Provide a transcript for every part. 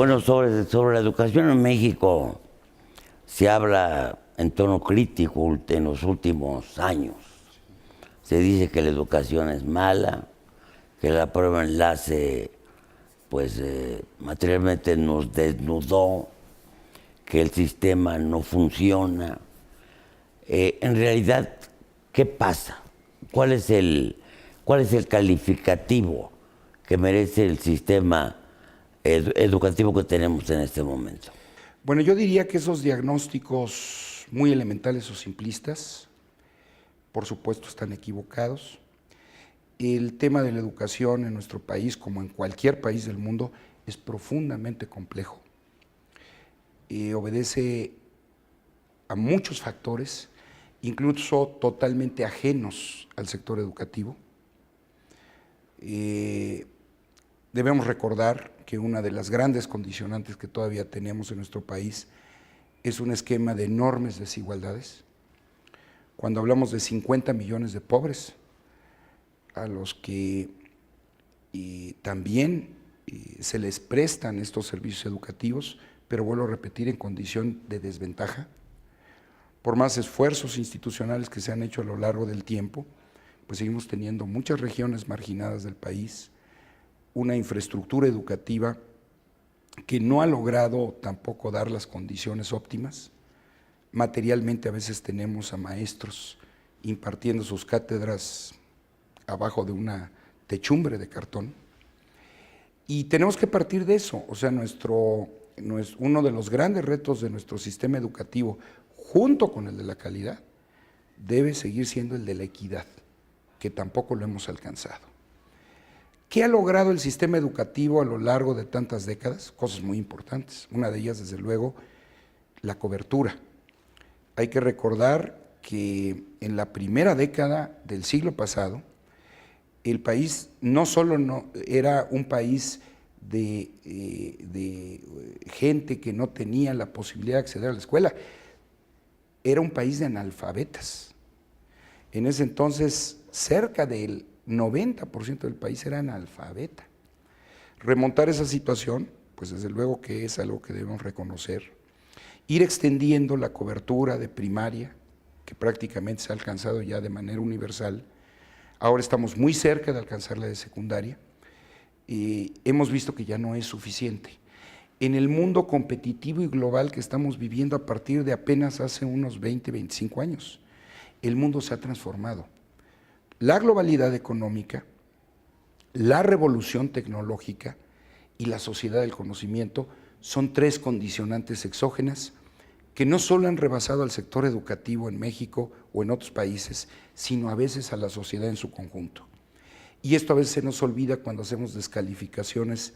Bueno, sobre la educación en México se habla en tono crítico en los últimos años. Se dice que la educación es mala, que la prueba enlace pues materialmente nos desnudó, que el sistema no funciona. En realidad, ¿qué pasa? ¿Cuál es el calificativo que merece el sistema educativo que tenemos en este momento? Bueno, yo diría que esos diagnósticos muy elementales o simplistas, por supuesto, están equivocados. El tema de la educación en nuestro país, como en cualquier país del mundo, es profundamente complejo. Obedece a muchos factores, incluso totalmente ajenos al sector educativo. Debemos recordar que una de las grandes condicionantes que todavía tenemos en nuestro país es un esquema de enormes desigualdades. Cuando hablamos de 50 millones de pobres, a los que también se les prestan estos servicios educativos, pero vuelvo a repetir, en condición de desventaja. Por más esfuerzos institucionales que se han hecho a lo largo del tiempo, pues seguimos teniendo muchas regiones marginadas del país, una infraestructura educativa que no ha logrado tampoco dar las condiciones óptimas. Materialmente a veces tenemos a maestros impartiendo sus cátedras abajo de una techumbre de cartón. Y tenemos que partir de eso. O sea, uno de los grandes retos de nuestro sistema educativo, junto con el de la calidad, debe seguir siendo el de la equidad, que tampoco lo hemos alcanzado. ¿Qué ha logrado el sistema educativo a lo largo de tantas décadas? Cosas muy importantes. Una de ellas, desde luego, la cobertura. Hay que recordar que en la primera década del siglo pasado, el país no solo era un país de gente que no tenía la posibilidad de acceder a la escuela, era un país de analfabetas. En ese entonces, cerca del 90% del país era analfabeta. Remontar esa situación, pues desde luego que es algo que debemos reconocer. Ir extendiendo la cobertura de primaria, que prácticamente se ha alcanzado ya de manera universal. Ahora estamos muy cerca de alcanzar la de secundaria. Hemos visto que ya no es suficiente. En el mundo competitivo y global que estamos viviendo a partir de apenas hace unos 20, 25 años, el mundo se ha transformado. La globalidad económica, la revolución tecnológica y la sociedad del conocimiento son tres condicionantes exógenas que no solo han rebasado al sector educativo en México o en otros países, sino a veces a la sociedad en su conjunto. Y esto a veces se nos olvida cuando hacemos descalificaciones,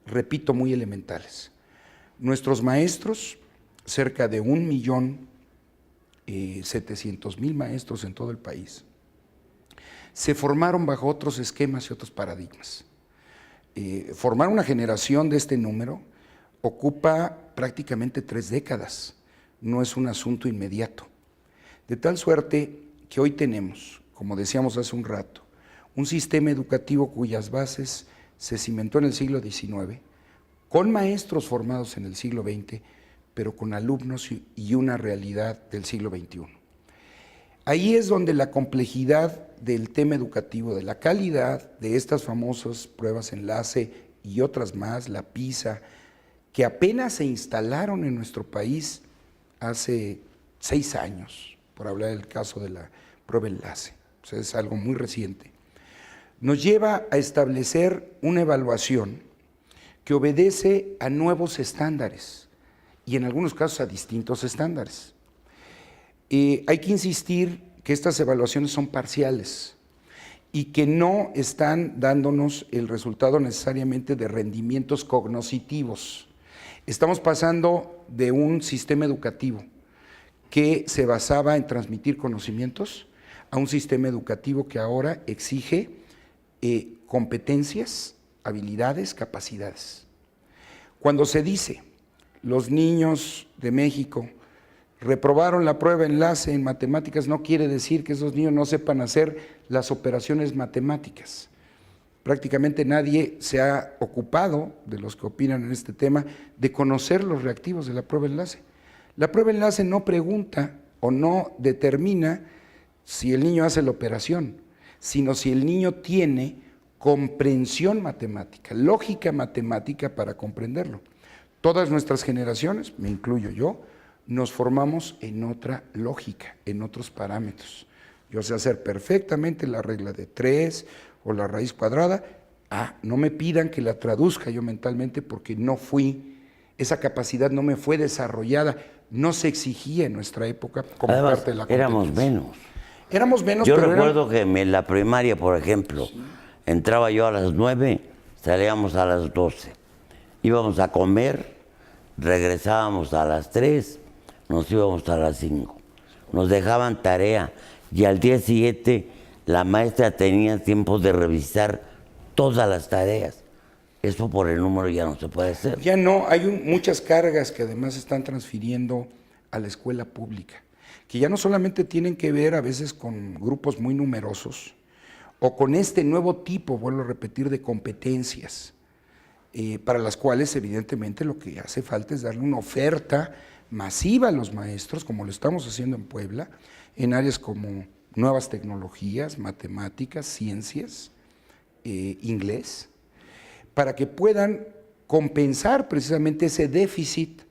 repito, muy elementales. Nuestros maestros, cerca de 1.700.000 maestros en todo el país, se formaron bajo otros esquemas y otros paradigmas. Formar una generación de este número ocupa prácticamente 3 décadas, no es un asunto inmediato. De tal suerte que hoy tenemos, como decíamos hace un rato, un sistema educativo cuyas bases se cimentó en el siglo XIX, con maestros formados en el siglo XX, pero con alumnos y una realidad del siglo XXI. Ahí es donde la complejidad del tema educativo, de la calidad de estas famosas pruebas enlace y otras más, la PISA, que apenas se instalaron en nuestro país hace 6 años, por hablar del caso de la prueba enlace, o sea, es algo muy reciente, nos lleva a establecer una evaluación que obedece a nuevos estándares y en algunos casos a distintos estándares. Hay que insistir que estas evaluaciones son parciales y que no están dándonos el resultado necesariamente de rendimientos cognitivos. Estamos pasando de un sistema educativo que se basaba en transmitir conocimientos a un sistema educativo que ahora exige competencias, habilidades, capacidades. Cuando se dice los niños de México reprobaron la prueba enlace en matemáticas, no quiere decir que esos niños no sepan hacer las operaciones matemáticas. prácticamente nadie se ha ocupado, de los que opinan en este tema, de conocer los reactivos de la prueba enlace. La prueba enlace no pregunta o no determina si el niño hace la operación, sino si el niño tiene comprensión matemática, lógica matemática para comprenderlo. Todas nuestras generaciones, me incluyo yo, nos formamos en otra lógica, en otros parámetros. Yo sé hacer perfectamente la regla de 3 o la raíz cuadrada. No me pidan que la traduzca yo mentalmente porque no fui, esa capacidad no me fue desarrollada, no se exigía en nuestra época como Además, parte de la competencia. éramos menos. Éramos menos, Yo pero recuerdo que en la primaria, por ejemplo, entraba yo a las 9, salíamos a las 12. Íbamos a comer, regresábamos a las 3, nos íbamos a las 5. Nos dejaban tarea y al día siguiente la maestra tenía tiempo de revisar todas las tareas. Eso por el número ya no se puede hacer. Ya no, hay muchas cargas que además se están transfiriendo a la escuela pública, que ya no solamente tienen que ver a veces con grupos muy numerosos o con este nuevo tipo, vuelvo a repetir, de competencias, para las cuales evidentemente lo que hace falta es darle una oferta masiva a los maestros, como lo estamos haciendo en Puebla, en áreas como nuevas tecnologías, matemáticas, ciencias, inglés, para que puedan compensar precisamente ese déficit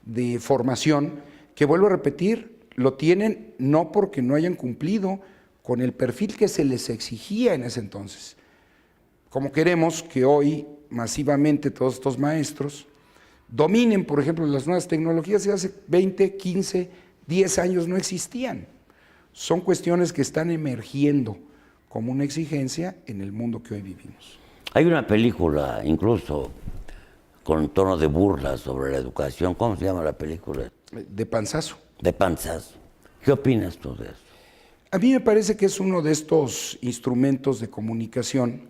de formación que, vuelvo a repetir, lo tienen no porque no hayan cumplido con el perfil que se les exigía en ese entonces. Como queremos que hoy masivamente todos estos maestros dominen, por ejemplo, las nuevas tecnologías que hace 20, 15, 10 años no existían. Son cuestiones que están emergiendo como una exigencia en el mundo que hoy vivimos. Hay una película, incluso con tono de burla sobre la educación. ¿Cómo se llama la película? De panzazo. De panzazo. ¿Qué opinas tú de eso? A mí me parece que es uno de estos instrumentos de comunicación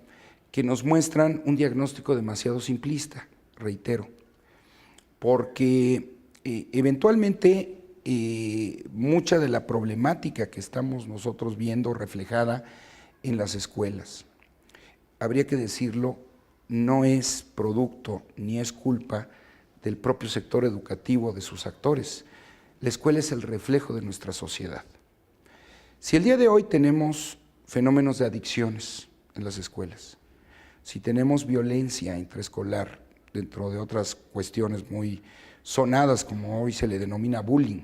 que nos muestran un diagnóstico demasiado simplista, reitero, porque eventualmente mucha de la problemática que estamos nosotros viendo reflejada en las escuelas, habría que decirlo, no es producto ni es culpa del propio sector educativo, de sus actores. La escuela es el reflejo de nuestra sociedad. Si el día de hoy tenemos fenómenos de adicciones en las escuelas, si tenemos violencia intraescolar, dentro de otras cuestiones muy sonadas, como hoy se le denomina bullying,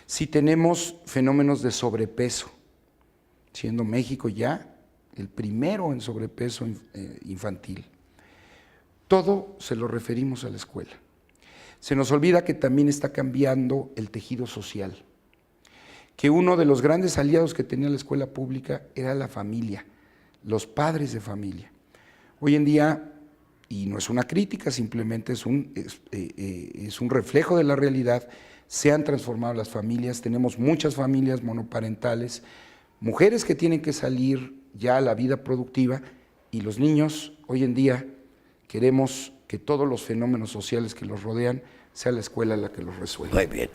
si tenemos fenómenos de sobrepeso, siendo México ya el primero en sobrepeso infantil, todo se lo referimos a la escuela. Se nos olvida que también está cambiando el tejido social, que uno de los grandes aliados que tenía la escuela pública era la familia, los padres de familia. Hoy en día, y no es una crítica, simplemente es un reflejo de la realidad, se han transformado las familias, tenemos muchas familias monoparentales, mujeres que tienen que salir ya a la vida productiva, y los niños hoy en día queremos que todos los fenómenos sociales que los rodean sea la escuela la que los resuelva. Muy bien,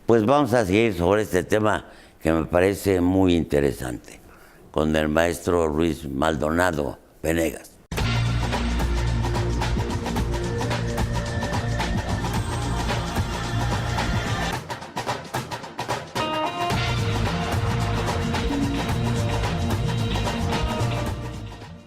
pues vamos a seguir sobre este tema que me parece muy interesante con el maestro Luis Maldonado Venegas.